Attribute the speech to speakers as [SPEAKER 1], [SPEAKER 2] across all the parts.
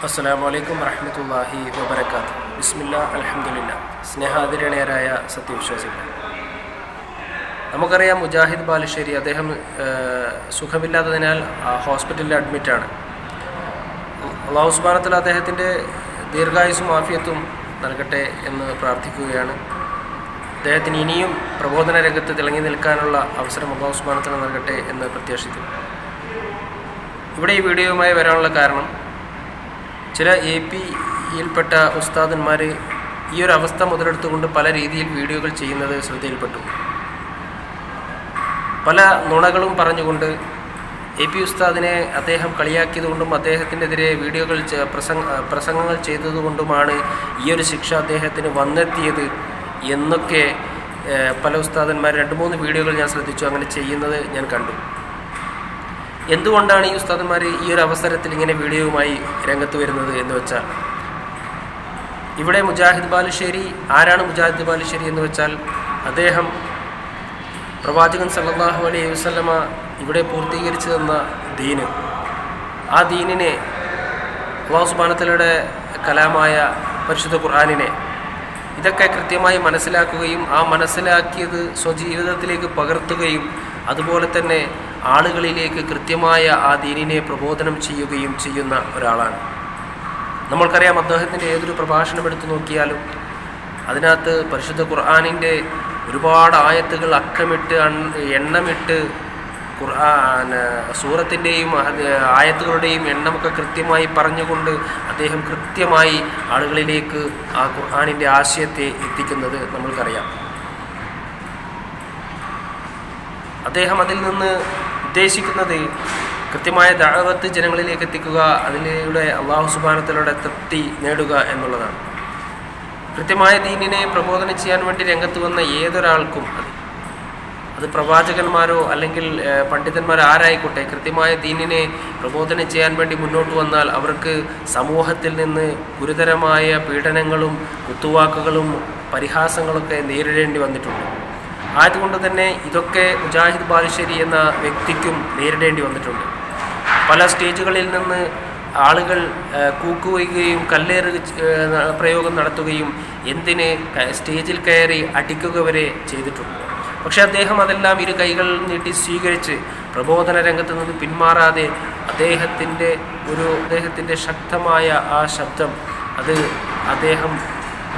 [SPEAKER 1] അസ്സലാമു അലൈക്കും വറഹ്മത്തുള്ളാഹി വബറകാതുഹു. ബിസ്മില്ലാ അൽഹംദുലില്ലാ. സ്നേഹാദരണീയരായ സത്യവിശ്വാസികൾ, നമുക്കറിയാം മുജാഹിദ് ബാലുശ്ശേരി അദ്ദേഹം സുഖമില്ലാത്തതിനാൽ ഹോസ്പിറ്റലിൽ അഡ്മിറ്റാണ്. അല്ലാഹു സുബ്ഹാനഹു വ തആല അദ്ദേഹത്തിൻ്റെ ദീർഘായുസ്സും ആഫിയത്തും നൽകട്ടെ എന്ന് പ്രാർത്ഥിക്കുകയാണ്. അദ്ദേഹത്തിന് ഇനിയും പ്രബോധന രംഗത്ത് തിളങ്ങി നിൽക്കാനുള്ള അവസരം അല്ലാഹു സുബ്ഹാനഹു വ തആല നൽകട്ടെ എന്ന് പ്രത്യാശിക്കുന്നു. ഇവിടെ ഈ വീഡിയോയുമായി വരാനുള്ള കാരണം, ചില APയിൽപ്പെട്ട ഉസ്താദന്മാർ ഈ ഒരു അവസ്ഥ മുതലെടുത്തുകൊണ്ട് പല രീതിയിൽ വീഡിയോകൾ ചെയ്യുന്നത് ശ്രദ്ധയിൽപ്പെട്ടു. പല നുണകളും പറഞ്ഞുകൊണ്ട് AP ഉസ്താദിനെ അദ്ദേഹം കളിയാക്കിയതുകൊണ്ടും അദ്ദേഹത്തിനെതിരെ വീഡിയോകൾ പ്രസംഗങ്ങൾ ചെയ്തതുകൊണ്ടുമാണ് ഈ ഒരു ശിക്ഷ അദ്ദേഹത്തിന് വന്നെത്തിയത് എന്നൊക്കെ പല ഉസ്താദന്മാർ 2-3 വീഡിയോകൾ ഞാൻ ശ്രദ്ധിച്ചു, അങ്ങനെ ചെയ്യുന്നത് ഞാൻ കണ്ടു. എന്തുകൊണ്ടാണ് ഈ ഉസ്താദന്മാർ ഈ ഒരു അവസരത്തിൽ ഇങ്ങനെ വീഡിയോയുമായി രംഗത്ത് വരുന്നത് എന്ന് വെച്ചാൽ, ഇവിടെ മുജാഹിദ് ബാലുശ്ശേരി ആരാണ്? മുജാഹിദ് ബാലുശ്ശേരി എന്ന് വെച്ചാൽ, അദ്ദേഹം പ്രവാചകൻ സല്ലല്ലാഹു അലൈഹി വസല്ലമ ഇവിടെ പൂർത്തീകരിച്ചു തന്ന ദീന്, ആ ദീനിനെ, അല്ലാഹു സുബ്ഹാനഹു വ തആലയുടെ കലാമായ പരിശുദ്ധ ഖുർആനിനെ, ഇതൊക്കെ കൃത്യമായി മനസ്സിലാക്കുകയും ആ മനസ്സിലാക്കിയത് സ്വജീവിതത്തിലേക്ക് പകർത്തുകയും അതുപോലെ തന്നെ ആളുകളിലേക്ക് കൃത്യമായ ആ ദീനിനെ പ്രബോധനം ചെയ്യുകയും ചെയ്യുന്ന ഒരാളാണ്. നമ്മൾക്കറിയാം, അദ്ദേഹത്തിൻ്റെ ഏതൊരു പ്രഭാഷണം എടുത്തു നോക്കിയാലും അതിനകത്ത് പരിശുദ്ധ ഖുർആനിൻ്റെ ഒരുപാട് ആയത്തുകൾ അക്കമിട്ട് എണ്ണമിട്ട് സൂറത്തിൻ്റെയും ആയത്തുകളുടെയും എണ്ണമൊക്കെ കൃത്യമായി പറഞ്ഞുകൊണ്ട് അദ്ദേഹം കൃത്യമായി ആളുകളിലേക്ക് ആ ഖുർആനിൻ്റെ ആശയത്തെ എത്തിക്കുന്നത് നമ്മൾക്കറിയാം. അദ്ദേഹം അതിൽ നിന്ന് ഉദ്ദേശിക്കുന്നത് കൃത്യമായ ദഅവത്ത് ജനങ്ങളിലേക്ക് എത്തിക്കുക, അതിലൂടെ അല്ലാഹു സുബ്ഹാനഹു വ തആലയുടെ തൃപ്തി നേടുക എന്നുള്ളതാണ്. കൃത്യമായ ദീനിനെ പ്രബോധനം ചെയ്യാൻ വേണ്ടി രംഗത്ത് വന്ന ഏതൊരാൾക്കും, അത് പ്രവാചകന്മാരോ അല്ലെങ്കിൽ പണ്ഡിതന്മാരോ ആരായിക്കോട്ടെ, കൃത്യമായ ദീനിനെ പ്രബോധനം ചെയ്യാൻ വേണ്ടി മുന്നോട്ട് വന്നാൽ അവർക്ക് സമൂഹത്തിൽ നിന്ന് ഗുരുതരമായ പീഡനങ്ങളും കുത്തുവാക്കുകളും പരിഹാസങ്ങളൊക്കെ നേരിടേണ്ടി വന്നിട്ടുണ്ട്. ആയതുകൊണ്ട് തന്നെ ഇതൊക്കെ മുജാഹിദ് ബാലുശ്ശേരി എന്ന വ്യക്തിക്കും നേരിടേണ്ടി വന്നിട്ടുണ്ട്. പല സ്റ്റേജുകളിൽ നിന്ന് ആളുകൾ കൂക്കുകയും കല്ലേറ് പ്രയോഗം നടത്തുകയും എന്തിന് സ്റ്റേജിൽ കയറി അടിക്കുക വരെ ചെയ്തിട്ടുണ്ട്. പക്ഷേ അദ്ദേഹം അതെല്ലാം ഇരു കൈകൾ നീട്ടി സ്വീകരിച്ച് പ്രബോധന രംഗത്ത് നിന്ന് പിന്മാറാതെ അദ്ദേഹത്തിൻ്റെ ശക്തമായ ആ ശബ്ദം അത് അദ്ദേഹം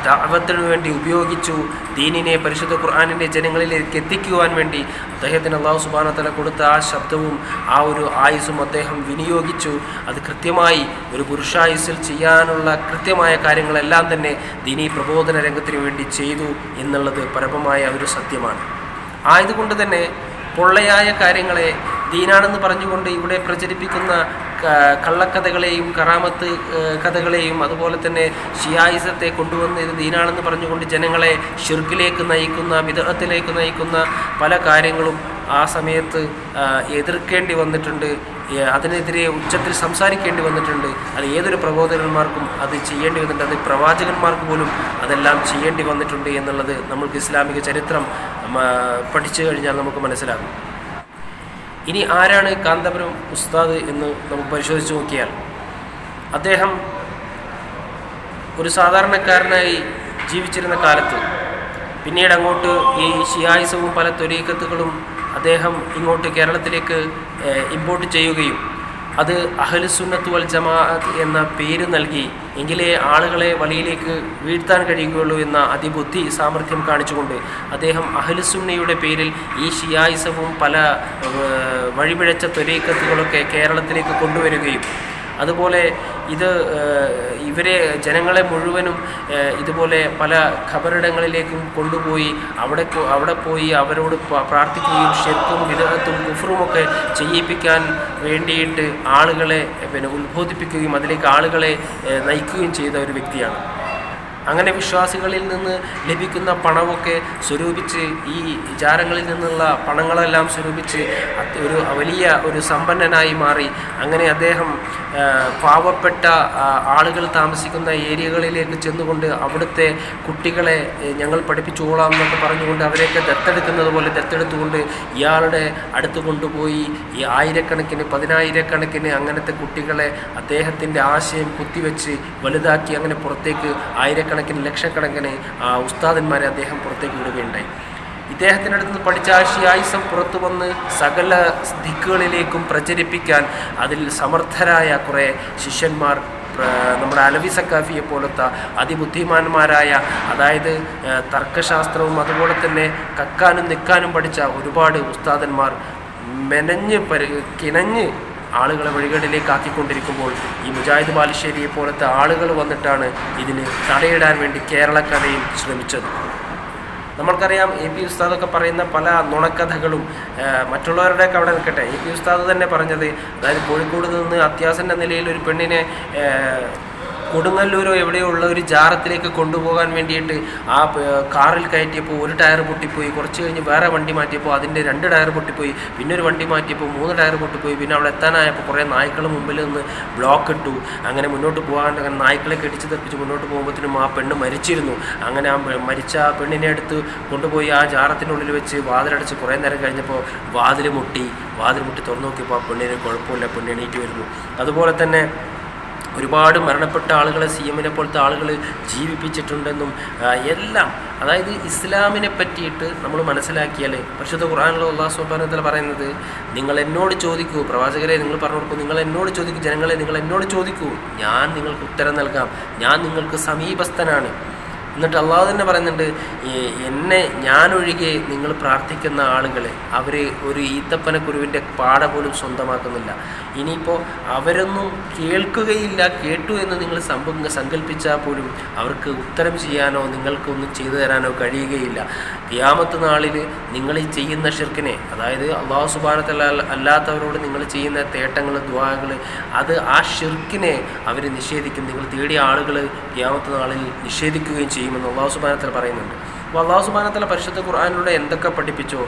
[SPEAKER 1] ദഅവത്തിന് വേണ്ടി ഉപയോഗിച്ചു. ദീനിനെ, പരിശുദ്ധ ഖുർആനിനെ ജനങ്ങളിലേക്ക് എത്തിക്കുവാൻ വേണ്ടി അദ്ദേഹത്തിന് അല്ലാഹു സുബ്ഹാനഹു വ തആല കൊടുത്ത ആ ശബ്ദവും ആ ഒരു ആയുസ്സും അദ്ദേഹം വിനിയോഗിച്ചു. അത് കൃത്യമായി ഒരു പുരുഷായുസ്സിൽ ചെയ്യാനുള്ള കൃത്യമായ കാര്യങ്ങളെല്ലാം തന്നെ ദീനീ പ്രബോധന രംഗത്തിന് വേണ്ടി ചെയ്തു എന്നുള്ളത് പരമമായ ഒരു സത്യമാണ്. ആയതുകൊണ്ട് തന്നെ പൊള്ളയായ കാര്യങ്ങളെ ദീനാണെന്ന് പറഞ്ഞുകൊണ്ട് ഇവിടെ പ്രചരിപ്പിക്കുന്ന കള്ളക്കഥകളെയും കറാമത്ത് കഥകളെയും അതുപോലെ തന്നെ ഷിയായിസത്തെ കൊണ്ടുവന്ന് ഇത് ദീനാണെന്ന് പറഞ്ഞുകൊണ്ട് ജനങ്ങളെ ഷിർക്കിലേക്ക് നയിക്കുന്ന, ബിദ്അത്തിലേക്ക് നയിക്കുന്ന പല കാര്യങ്ങളും ആ സമയത്ത് എതിർക്കേണ്ടി വന്നിട്ടുണ്ട്. അതിനെതിരെ ഉച്ചത്തിൽ സംസാരിക്കേണ്ടി വന്നിട്ടുണ്ട്. അത് ഏതൊരു പ്രബോധകന്മാർക്കും അത് ചെയ്യേണ്ടി വന്നിട്ടുണ്ട്. അത് പ്രവാചകന്മാർക്ക് പോലും അതെല്ലാം ചെയ്യേണ്ടി വന്നിട്ടുണ്ട് എന്നുള്ളത് നമ്മൾക്ക് ഇസ്ലാമിക ചരിത്രം പഠിച്ചു കഴിഞ്ഞാൽ നമുക്ക് മനസ്സിലാകും. ഇനി ആരാണ് കാന്തപുരം ഉസ്താദ് എന്ന് നമുക്ക് പരിശോധിച്ച് നോക്കിയാൽ, അദ്ദേഹം ഒരു സാധാരണക്കാരനായി ജീവിച്ചിരുന്ന കാലത്ത് പിന്നീട് അങ്ങോട്ട് ഈ ഷിയായിസവും പല ത്വരീഖത്തുകളും അദ്ദേഹം ഇങ്ങോട്ട് കേരളത്തിലേക്ക് ഇമ്പോർട്ട് ചെയ്യുകയും അത് അഹ്ലുസുന്നത്ത് വൽ ജമാഅത്ത് എന്ന പേര് നൽകി എങ്കിലേ ആളുകളെ വഴിയിലേക്ക് വീഴ്ത്താൻ കഴിയുകയുള്ളൂ എന്ന അതിബുദ്ധി സാമർഥ്യം കാണിച്ചുകൊണ്ട് അദ്ദേഹം അഹ്ലുസുന്നയുടെ പേരിൽ ഈ ഷിയായിസവും പല വഴിപിഴച്ച ത്വരീഖത്തുകളൊക്കെ കേരളത്തിലേക്ക് കൊണ്ടുവരികയും അതുപോലെ ഇവരെ ജനങ്ങളെ മുഴുവനും ഇതുപോലെ പല ഖബറിടങ്ങളിലേക്കും കൊണ്ടുപോയി അവിടെ പോയി അവരോട് പ്രാർത്ഥിക്കുകയും ഷിർക്കും ബിദ്അത്തും കുഫ്റുമൊക്കെ ചെയ്യിപ്പിക്കാൻ വേണ്ടിയിട്ട് ആളുകളെ ഉത്ബോധിപ്പിക്കുകയും അതിലേക്ക് ആളുകളെ നയിക്കുകയും ചെയ്ത ഒരു വ്യക്തിയാണ്. അങ്ങനെ വിശ്വാസികളിൽ നിന്ന് ലഭിക്കുന്ന പണമൊക്കെ സ്വരൂപിച്ച് ഈ വിചാരങ്ങളിൽ നിന്നുള്ള പണങ്ങളെല്ലാം സ്വരൂപിച്ച് ഒരു വലിയ ഒരു സമ്പന്നനായി മാറി. അങ്ങനെ അദ്ദേഹം പാവപ്പെട്ട ആളുകൾ താമസിക്കുന്ന ഏരിയകളിലേക്ക് ചെന്നുകൊണ്ട് അവിടുത്തെ കുട്ടികളെ ഞങ്ങൾ പഠിപ്പിച്ചുകൊള്ളാം എന്നൊക്കെ പറഞ്ഞുകൊണ്ട് അവരെയൊക്കെ ദത്തെടുക്കുന്നത് പോലെ ദത്തെടുത്തുകൊണ്ട് ഇയാളുടെ അടുത്ത് കൊണ്ടുപോയി ഈ ആയിരക്കണക്കിന് 10,000-കണക്കിന് അങ്ങനത്തെ കുട്ടികളെ അദ്ദേഹത്തിൻ്റെ ആശയം കുത്തിവെച്ച് വലുതാക്കി അങ്ങനെ പുറത്തേക്ക് ആയിരക്കണക്കിന് ലക്ഷക്കണക്കിന് ഉസ്താദന്മാരെ അദ്ദേഹം പുറത്തേക്ക് വിടുകയുണ്ടായി. ഇദ്ദേഹത്തിൻ്റെ അടുത്ത് നിന്ന് പഠിച്ച ആശയായുസം പുറത്തു വന്ന് സകല ദിക്കുകളിലേക്കും പ്രചരിപ്പിക്കാൻ അതിൽ സമർത്ഥരായ കുറേ ശിഷ്യന്മാർ, നമ്മുടെ അലവി സക്കാഫിയെ പോലത്തെ അതിബുദ്ധിമാന്മാരായ, അതായത് തർക്കശാസ്ത്രവും അതുപോലെ തന്നെ കക്കാനും നിൽക്കാനും പഠിച്ച ഒരുപാട് ഉസ്താദന്മാർ കിണഞ്ഞ് ആളുകളെ വഴികളിലേക്ക് ആക്കിക്കൊണ്ടിരിക്കുമ്പോൾ ഈ മുജാഹിദ് ബാലുശ്ശേരിയെ പോലത്തെ ആളുകൾ വന്നിട്ടാണ് ഇതിന് തടയിടാൻ വേണ്ടി കേരളക്കരയിൽ ശ്രമിച്ചത്. നമ്മൾക്കറിയാം AP ഉസ്താദൊക്കെ പറയുന്ന പല നുണക്കഥകളും മറ്റുള്ളവരുടെയൊക്കെ അവിടെ നിൽക്കട്ടെ. AP ഉസ്താദ് തന്നെ പറഞ്ഞത്, അതായത് കോഴിക്കോട് നിന്ന് അത്യാസന്ന നിലയിൽ ഒരു പെണ്ണിനെ കൊടുങ്ങല്ലൂരോ എവിടെയോ ഉള്ള ഒരു ജാറത്തിലേക്ക് കൊണ്ടുപോകാൻ വേണ്ടിയിട്ട് ആ കാറിൽ കയറ്റിയപ്പോൾ ഒരു ടയർ പൊട്ടിപ്പോയി. കുറച്ച് കഴിഞ്ഞ് വേറെ വണ്ടി മാറ്റിയപ്പോൾ അതിൻ്റെ 2 ടയർ പൊട്ടിപ്പോയി. പിന്നെ ഒരു വണ്ടി മാറ്റിയപ്പോൾ 3 ടയർ പൊട്ടിപ്പോയി. പിന്നെ അവിടെ എത്താനായപ്പോൾ കുറേ നായ്ക്കൾ മുമ്പിൽ നിന്ന് ബ്ലോക്ക് ഇട്ടു. അങ്ങനെ മുന്നോട്ട് പോകാൻ അങ്ങനെ നായ്ക്കളെ കെട്ടിച്ച് തെറിപ്പിച്ച് മുന്നോട്ട് പോകുമ്പോഴത്തേനും ആ പെണ്ണ് മരിച്ചിരുന്നു. അങ്ങനെ ആ മരിച്ച ആ പെണ്ണിനെ അടുത്ത് കൊണ്ടുപോയി ആ ജാറത്തിനുള്ളിൽ വെച്ച് വാതിലടച്ച് കുറേ നേരം കഴിഞ്ഞപ്പോൾ വാതിൽ മുട്ടി തുറന്നു നോക്കിയപ്പോൾ ആ പെണ്ണിന് കുഴപ്പമില്ല, പെണ്ണ് എണീറ്റ് വരുന്നു. അതുപോലെ തന്നെ ഒരുപാട് മരണപ്പെട്ട ആളുകളെ CM-നെ പോലത്തെ ആളുകൾ ജീവിപ്പിച്ചിട്ടുണ്ടെന്നും എല്ലാം, അതായത് ഇസ്ലാമിനെ പറ്റിയിട്ട് നമ്മൾ മനസ്സിലാക്കിയാൽ പരിശുദ്ധ ഖുർആനിൽ അല്ലാഹു സുബ്ഹാനഹു വ തആല പറയുന്നത്, നിങ്ങൾ എന്നോട് ചോദിക്കൂ, പ്രവാചകരെ നിങ്ങൾ പറഞ്ഞു കൊടുക്കൂ, നിങ്ങൾ എന്നോട് ചോദിക്കൂ, ജനങ്ങളെ നിങ്ങൾ എന്നോട് ചോദിക്കൂ, ഞാൻ നിങ്ങൾക്ക് ഉത്തരം നൽകാം, ഞാൻ നിങ്ങൾക്ക് സമീപസ്ഥനാണ്. എന്നിട്ട് അള്ളാഹു തന്നെ പറയുന്നുണ്ട്, ഞാനൊഴികെ നിങ്ങൾ പ്രാർത്ഥിക്കുന്ന ആളുകളെ അവർ ഒരു ഈത്തപ്പനക്കുരുവിൻ്റെ പാട പോലും സ്വന്തമാക്കുന്നില്ല. ഇനിയിപ്പോൾ അവരൊന്നും കേൾക്കുകയില്ല, കേട്ടു എന്ന് നിങ്ങൾ സങ്കല്പിച്ചാൽ പോലും അവർക്ക് ഉത്തരം ചെയ്യാനോ നിങ്ങൾക്കൊന്നും ചെയ്തു തരാനോ കഴിയുകയില്ല. ഖിയാമത്ത് നാളിൽ നിങ്ങൾ ഈ ചെയ്യുന്ന ഷിർക്കിനെ, അതായത് അള്ളാഹു സുബ്ഹാനഹു വ തആല അല്ലാത്തവരോട് നിങ്ങൾ ചെയ്യുന്ന തേട്ടങ്ങൾ, ദുആകൾ, അത് ആ ഷിർക്കിനെ അവർ നിഷേധിക്കും. നിങ്ങൾ തേടിയ ആളുകൾ ഖിയാമത്ത് നാളിൽ നിഷേധിക്കുകയും ചെയ്യുമെന്ന് അള്ളാഹു സുബ്ഹാനഹു വ തആല പറയുന്നുണ്ട്. അപ്പോൾ അള്ളാഹു സുബ്ഹാനഹു വ തആല പരിശുദ്ധ ഖുർആനിലൂടെ എന്തൊക്കെ പഠിപ്പിച്ചോ,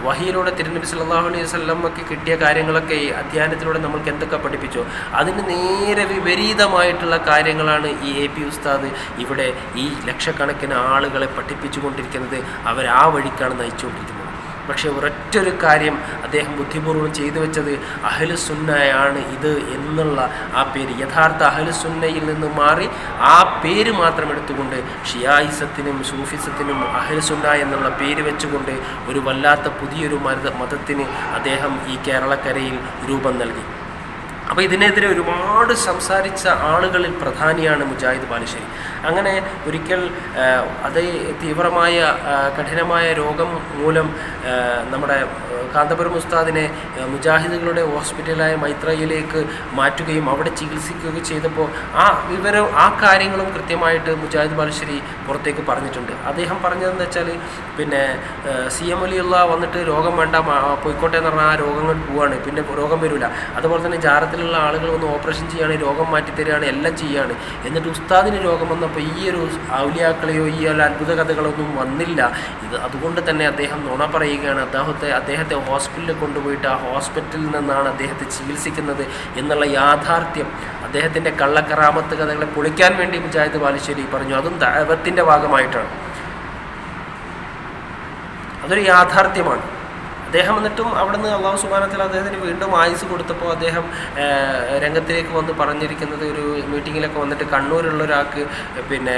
[SPEAKER 1] വഹിയിലൂടെ തിരുനബി സല്ലല്ലാഹു അലൈഹി വസല്ലമക്ക് കിട്ടിയ കാര്യങ്ങളൊക്കെ ഈ അധ്യയനത്തിലൂടെ നമ്മൾക്ക് എന്തൊക്കെ പഠിപ്പിച്ചോ അതിന് നേരെ വിപരീതമായിട്ടുള്ള കാര്യങ്ങളാണ് ഈ AP ഉസ്താദ് ഇവിടെ ഈ ലക്ഷക്കണക്കിന് ആളുകളെ പഠിപ്പിച്ചു കൊണ്ടിരിക്കുന്നത്. അവർ ആ വഴിക്കാണ് നയിച്ചുകൊണ്ടിരിക്കുന്നത്. പക്ഷേ ഒരൊറ്റൊരു കാര്യം അദ്ദേഹം ബുദ്ധിപൂർവ്വം ചെയ്തു വെച്ചത്, അഹ്ലുസുന്നയാണ് ഇത് എന്നുള്ള ആ പേര്, യഥാർത്ഥ അഹ്ലുസുന്നയിൽ നിന്ന് മാറി ആ പേര് മാത്രം എടുത്തുകൊണ്ട് ഷിയായിസത്തിനും സൂഫിസത്തിനും അഹ്ലുസുന്ന എന്നുള്ള പേര് വെച്ചുകൊണ്ട് ഒരു വല്ലാത്ത പുതിയൊരു മതത്തിന് അദ്ദേഹം ഈ കേരളക്കരയിൽ രൂപം നൽകി. അപ്പോൾ ഇതിനെതിരെ ഒരുപാട് സംസാരിച്ച ആളുകളിൽ പ്രധാനിയാണ് മുജാഹിദ് ബാലുശ്ശേരി. അങ്ങനെ ഒരിക്കൽ അതേ തീവ്രമായ കഠിനമായ രോഗം മൂലം നമ്മുടെ കാന്തപുരം ഉസ്താദിനെ മുജാഹിദുകളുടെ ഹോസ്പിറ്റലായ മൈത്രയിലേക്ക് മാറ്റുകയും അവിടെ ചികിത്സിക്കുകയും ചെയ്തപ്പോൾ ആ കാര്യങ്ങളും കൃത്യമായിട്ട് മുജാഹിദ് ബാലുശ്ശേരി പുറത്തേക്ക് പറഞ്ഞിട്ടുണ്ട്. അദ്ദേഹം പറഞ്ഞതെന്ന് വെച്ചാൽ, പിന്നെ CM വലിയുള്ള വന്നിട്ട് രോഗം വേണ്ട പോയിക്കോട്ടെ എന്ന് പറഞ്ഞാൽ ആ രോഗങ്ങൾ പോവാണ്, പിന്നെ രോഗം വരില്ല. അതുപോലെ തന്നെ ജാറത്തിലുള്ള ആളുകൾ വന്ന് ഓപ്പറേഷൻ ചെയ്യുകയാണ്, രോഗം മാറ്റിത്തരികയാണ്, എല്ലാം ചെയ്യുകയാണ്. എന്നിട്ട് ഉസ്താദിന് രോഗം വന്നപ്പോൾ ഈ ഒരു ഔലിയാക്കളെയോ ഈ ഒരു അത്ഭുത കഥകളൊന്നും വന്നില്ല. അതുകൊണ്ട് തന്നെ അദ്ദേഹം നുണ പറയുകയാണ്. അദ്ദേഹത്തെ ഹോസ്പിറ്റലിൽ കൊണ്ടുപോയിട്ട് ആ ഹോസ്പിറ്റലിൽ നിന്നാണ് അദ്ദേഹത്തെ ചികിത്സിക്കുന്നത് എന്നുള്ള യാഥാർത്ഥ്യം, അദ്ദേഹത്തിൻ്റെ കള്ളക്കറാമത്ത് കഥകളെ പൊളിക്കാൻ വേണ്ടി മുജാഹിദ് ബാലുശ്ശേരി പറഞ്ഞു. അതും ദഅവത്തിൻ്റെ ഭാഗമായിട്ടാണ്. അതൊരു യാഥാർത്ഥ്യമാണ്. അദ്ദേഹം എന്നിട്ടും അവിടുന്ന് അള്ളാഹു സുബ്ഹാനഹു വ തആല അദ്ദേഹത്തിന് വീണ്ടും ആയുസ് കൊടുത്തപ്പോൾ അദ്ദേഹം രംഗത്തിലേക്ക് വന്ന് പറഞ്ഞിരിക്കുന്നത്, ഒരു മീറ്റിങ്ങിലൊക്കെ വന്നിട്ട് കണ്ണൂരുള്ള ഒരാൾക്ക് പിന്നെ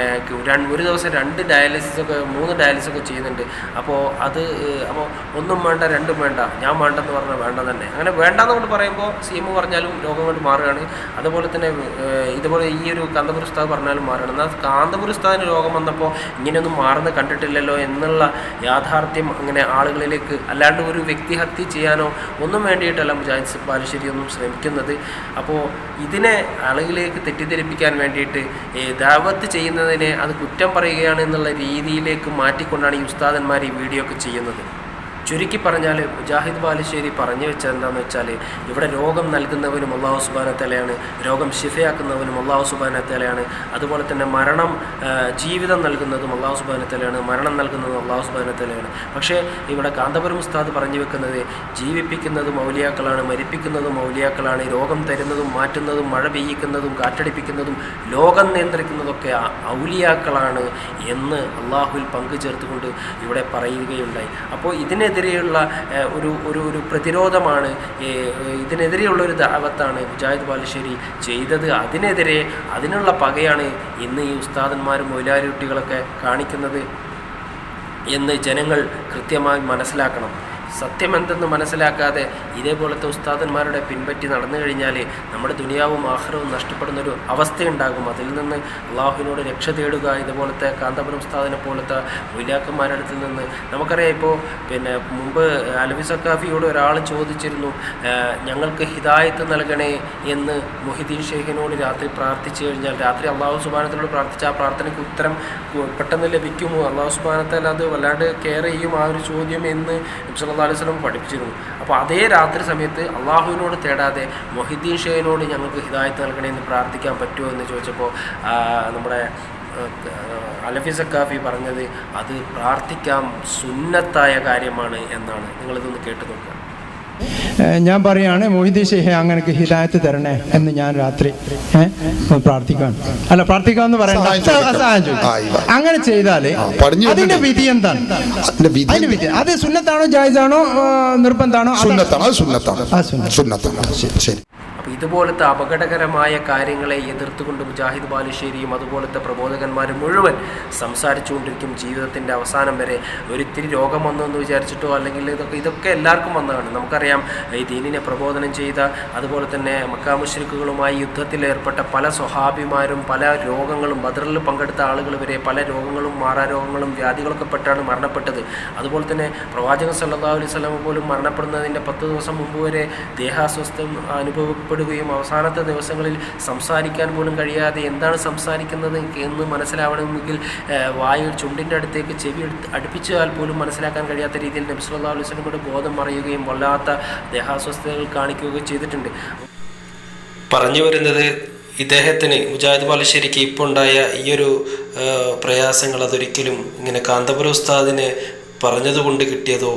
[SPEAKER 1] ഒരു ദിവസം 2 ഡയാലിസിസൊക്കെ 3 ഡയാലിസിസൊക്കെ ചെയ്യുന്നുണ്ട്. അപ്പോൾ ഒന്നും വേണ്ട, 2ഉം വേണ്ട, ഞാൻ വേണ്ടെന്ന് പറഞ്ഞാൽ വേണ്ട തന്നെ. അങ്ങനെ വേണ്ടെന്ന് കൊണ്ട് പറയുമ്പോൾ CM പറഞ്ഞാലും രോഗം കൊണ്ട് മാറുകയാണ്. അതുപോലെ തന്നെ ഇതുപോലെ ഈ ഒരു കാന്തപുരം ഉസ്താദ് പറഞ്ഞാലും മാറുകയാണ്. എന്നാൽ കാന്തപുരം ഉസ്താദിന് രോഗം വന്നപ്പോൾ ഇങ്ങനെയൊന്നും മാറുന്ന കണ്ടിട്ടില്ലല്ലോ എന്നുള്ള യാഥാർത്ഥ്യം അങ്ങനെ ആളുകളിലേക്ക്, അല്ലാണ്ട് ഒരു വ്യക്തിഹത്യ ചെയ്യാനോ ഒന്നും വേണ്ടിയിട്ടല്ല മുജാഹിദ് ബാലുശ്ശേരി ഒന്നും ശ്രമിക്കുന്നത്. അപ്പോൾ ഇതിനെ ആളുകളിലേക്ക് തെറ്റിദ്ധരിപ്പിക്കാൻ വേണ്ടിയിട്ട് ദഅവത്ത് ചെയ്യുന്നതിനെ അത് കുറ്റം പറയുകയാണ് എന്നുള്ള രീതിയിലേക്ക് മാറ്റിക്കൊണ്ടാണ് ഈ ഉസ്താദന്മാർ ഈ വീഡിയോ ഒക്കെ ചെയ്യുന്നത്. ചുരുക്കി പറഞ്ഞാൽ മുജാഹിദ് ബാലുശ്ശേരി പറഞ്ഞു വെച്ചത് എന്താണെന്ന് വെച്ചാൽ ഇവിടെ രോഗം നൽകുന്നവനും അല്ലാഹു സുബ്ഹാനഹു വതആലയാണ്, രോഗം ശിഫയാക്കുന്നവനും അല്ലാഹു സുബ്ഹാനഹു വതആലയാണ്, അതുപോലെ തന്നെ ജീവിതം നൽകുന്നതും അല്ലാഹു സുബ്ഹാനഹു വതആലയാണ്, മരണം നൽകുന്നതും അല്ലാഹു സുബ്ഹാനഹു വതആലയാണ്. പക്ഷേ ഇവിടെ കാന്തപുരം ഉസ്താദ് പറഞ്ഞു വെക്കുന്നത് ജീവിപ്പിക്കുന്നതും ഔലിയാക്കളാണ്, മരിപ്പിക്കുന്നതും ഔലിയാക്കളാണ്, രോഗം തരുന്നതും മാറ്റുന്നതും മഴ പെയ്യിക്കുന്നതും കാറ്റടിപ്പിക്കുന്നതും ലോകം നിയന്ത്രിക്കുന്നതൊക്കെ ഔലിയാക്കളാണ് എന്ന് അള്ളാഹുവിൽ പങ്കു ചേർത്തുകൊണ്ട് ഇവിടെ പറയുകയുണ്ടായി. അപ്പോൾ ഇതിനെതിരെയുള്ള ഒരു പ്രതിരോധമാണ്, ഇതിനെതിരെയുള്ള ഒരു ദഅവത്താണ് മുജാഹിദ് ബാലുശ്ശേരി ചെയ്തത്. അതിനുള്ള പകയാണ് ഇന്ന് ഈ ഉസ്താദന്മാരും മൗലാരികുട്ടികളൊക്കെ കാണിക്കുന്നത് എന്ന് ജനങ്ങൾ കൃത്യമായി മനസ്സിലാക്കണം. സത്യമെന്തെന്ന് മനസ്സിലാക്കാതെ ഇതേപോലത്തെ ഉസ്താദന്മാരുടെ പിൻപറ്റി നടന്നു കഴിഞ്ഞാൽ നമ്മുടെ ദുനിയാവും ആഖിറവും നഷ്ടപ്പെടുന്നൊരു അവസ്ഥയുണ്ടാകും. അതിൽ നിന്ന് അള്ളാഹുവിനോട് രക്ഷ തേടുക. ഇതുപോലത്തെ കാന്തപുരം ഉസ്താദിനെ പോലത്തെ മുലാക്കന്മാരുടെ അടുത്തിൽ നിന്ന് നമുക്കറിയാം. ഇപ്പോൾ മുമ്പ് അലവി സക്കാഫിയോട് ഒരാൾ ചോദിച്ചിരുന്നു, ഞങ്ങൾക്ക് ഹിദായത്ത് നൽകണേ എന്ന് മുഹിദ്ദീൻ ഷെയ്ഖിനോട് രാത്രി പ്രാർത്ഥിച്ചു കഴിഞ്ഞാൽ, രാത്രി അള്ളാഹു സുബ്ഹാനഹു വതആലയോട് പ്രാർത്ഥിച്ച ആ പ്രാർത്ഥനയ്ക്ക് ഉത്തരം പെട്ടെന്ന് ലഭിക്കുമോ, അള്ളാഹു സുബ്ഹാനഹു വതആല അത് വല്ലാണ്ട് കെയർ ചെയ്യും ആ ഒരു ചോദ്യം എന്ന് നബി സല്ലല്ലാഹു അലൈഹി വസല്ലം പഠിപ്പിച്ചിരുന്നു. അപ്പോൾ അതേ രാത്രി സമയത്ത് അള്ളാഹുവിനോട് തേടാതെ മുഹിദ്ദീൻ ഷെയ്ഖിനോട് ഞങ്ങൾക്ക് ഹിദായത്ത് നൽകണേ എന്ന് പ്രാർത്ഥിക്കാൻ പറ്റുമോ എന്ന് ചോദിച്ചപ്പോൾ നമ്മുടെ അലഫി സക്കാഫി പറഞ്ഞത് അത് പ്രാർത്ഥിക്കാം, സുന്നത്തായ കാര്യമാണ് എന്നാണ്. നിങ്ങളിതൊന്ന് കേട്ടു നോക്കുക.
[SPEAKER 2] ഞാൻ പറയാണ് മൊയ്തീൻ ഷെയ്ഖ് അങ്ങനെ ഹിദായത്ത് തരണേ എന്ന് ഞാൻ രാത്രി പ്രാർത്ഥിക്കാണ്. അല്ല, പ്രാർത്ഥിക്കാമെന്ന് പറയണ്ട, സഹായം ചോദിക്കും. അങ്ങനെ ചെയ്താൽ അതിന്റെ വിധി എന്താണ്? അതിന്റെ വിധി അത് സുന്നത്താണോ ജായിസാണോ നിർബന്ധാണോ?
[SPEAKER 1] ശരി. അപ്പോൾ ഇതുപോലത്തെ അപകടകരമായ കാര്യങ്ങളെ എതിർത്തുകൊണ്ട് മുജാഹിദ് ബാലുശ്ശേരിയും അതുപോലത്തെ പ്രബോധകന്മാരും മുഴുവൻ സംസാരിച്ചുകൊണ്ടിരിക്കും ജീവിതത്തിൻ്റെ അവസാനം വരെ. ഒരിത്തിരി രോഗം വന്നു എന്ന് വിചാരിച്ചിട്ടോ അല്ലെങ്കിൽ ഇതൊക്കെ എല്ലാവർക്കും വന്നതാണ്. നമുക്കറിയാം, ഈ ദീനിനെ പ്രബോധനം ചെയ്ത അതുപോലെ തന്നെ മക്ക മുശ്രിക്കുകളുമായി യുദ്ധത്തിലേർപ്പെട്ട പല സ്വഹാബിമാരും പല രോഗങ്ങളും, ബദറിൽ പങ്കെടുത്ത ആളുകൾ വരെ പല രോഗങ്ങളും മാറാരോഗങ്ങളും വ്യാധികളൊക്കെ പെട്ടാണ് മരണപ്പെട്ടത്. അതുപോലെ തന്നെ പ്രവാചകൻ സല്ലല്ലാഹു അലൈഹി വസല്ലം പോലും മരണപ്പെടുന്നതിൻ്റെ 10 ദിവസം മുമ്പ് വരെ ദേഹാസ്വസ്ഥം അനുഭവപ്പെടുകയും അവസാനത്തെ ദിവസങ്ങളിൽ സംസാരിക്കാൻ പോലും കഴിയാതെ എന്താണ് സംസാരിക്കുന്നത് എന്ന് മനസ്സിലാവണമെങ്കിൽ ചുണ്ടിൻ്റെ അടുത്തേക്ക് ചെവി അടുപ്പിച്ചാൽ പോലും മനസ്സിലാക്കാൻ കഴിയാത്ത രീതിയിൽ നബി സല്ലല്ലാഹു അലൈഹി വസല്ലമയുടെ ബോധം മറയുകയും വല്ലാത്ത ദേഹാസ്വസ്ഥതകൾ കാണിക്കുകയും ചെയ്തിട്ടുണ്ട്. പറഞ്ഞു വരുന്നത്, ഇദ്ദേഹത്തിന് മുജാഹിദ് ബാലുശ്ശേരിക്ക് ഇപ്പോൾ ഉണ്ടായ ഈയൊരു പ്രയാസങ്ങൾ അതൊരിക്കലും ഇങ്ങനെ കാന്തപുരം ഉസ്താദിനെ പറഞ്ഞതുകൊണ്ട് കിട്ടിയതോ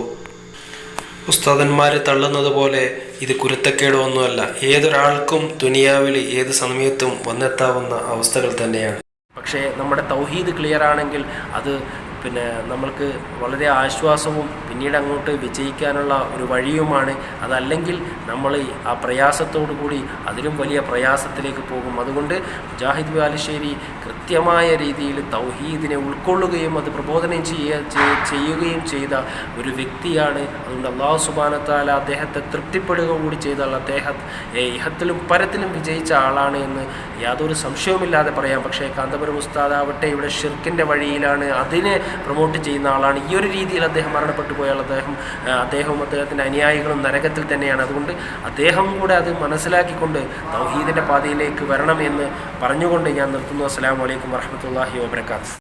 [SPEAKER 1] ഉസ്താദന്മാർ തള്ളുന്നത് പോലെ ഇത് കുരുത്തക്കേടോ ഒന്നുമല്ല. ഏതൊരാൾക്കും ദുനിയാവിൽ ഏത് സമയത്തും വന്നെത്താവുന്ന അവസ്ഥകൾ തന്നെയാണ്. പക്ഷേ നമ്മുടെ തൗഹീദ് ക്ലിയർ ആണെങ്കിൽ അത് നമ്മൾക്ക് വളരെ ആശ്വാസവും പിന്നീട് അങ്ങോട്ട് വിജയിക്കാനുള്ള ഒരു വഴിയുമാണ്. അതല്ലെങ്കിൽ നമ്മൾ ആ പ്രയാസത്തോടു കൂടി അതിലും വലിയ പ്രയാസത്തിലേക്ക് പോകും. അതുകൊണ്ട് മുജാഹിദ് ബാലുശ്ശേരി കൃത്യമായ രീതിയിൽ തൗഹീദിനെ ഉൾക്കൊള്ളുകയും അത് പ്രബോധനം ചെയ്യുകയും ചെയ്ത ഒരു വ്യക്തിയാണ്. അതുകൊണ്ട് അല്ലാഹു സുബ്ഹാനഹു വതആല അദ്ദേഹത്തെ തൃപ്തിപ്പെടുക കൂടി ചെയ്താൽ അദ്ദേഹം ഇഹത്തിലും പരത്തിലും വിജയിച്ച ആളാണ് എന്ന് യാതൊരു സംശയവുമില്ലാതെ പറയാം. പക്ഷേ കാന്തപുരം ഉസ്താദാവട്ടെ ഇവിടെ ഷിർക്കിൻ്റെ വഴിയിലാണ്, അതിനെ പ്രൊമോട്ട് ചെയ്യുന്ന ആളാണ്. ഈ ഒരു രീതിയിൽ അദ്ദേഹം മരണപ്പെട്ടു പോയാൽ അദ്ദേഹവും അദ്ദേഹത്തിൻ്റെ അനുയായികളും നരകത്തിൽ തന്നെയാണ്. അതുകൊണ്ട് അദ്ദേഹം കൂടെ അത് മനസ്സിലാക്കിക്കൊണ്ട് തൗഹീദിൻ്റെ പാതയിലേക്ക് വരണം എന്ന് പറഞ്ഞുകൊണ്ട് ഞാൻ നിർത്തുന്നു. അസ്സലാമു അലൈക്കും വറഹ്മത്തുള്ളാഹി വബറകാതുഹു.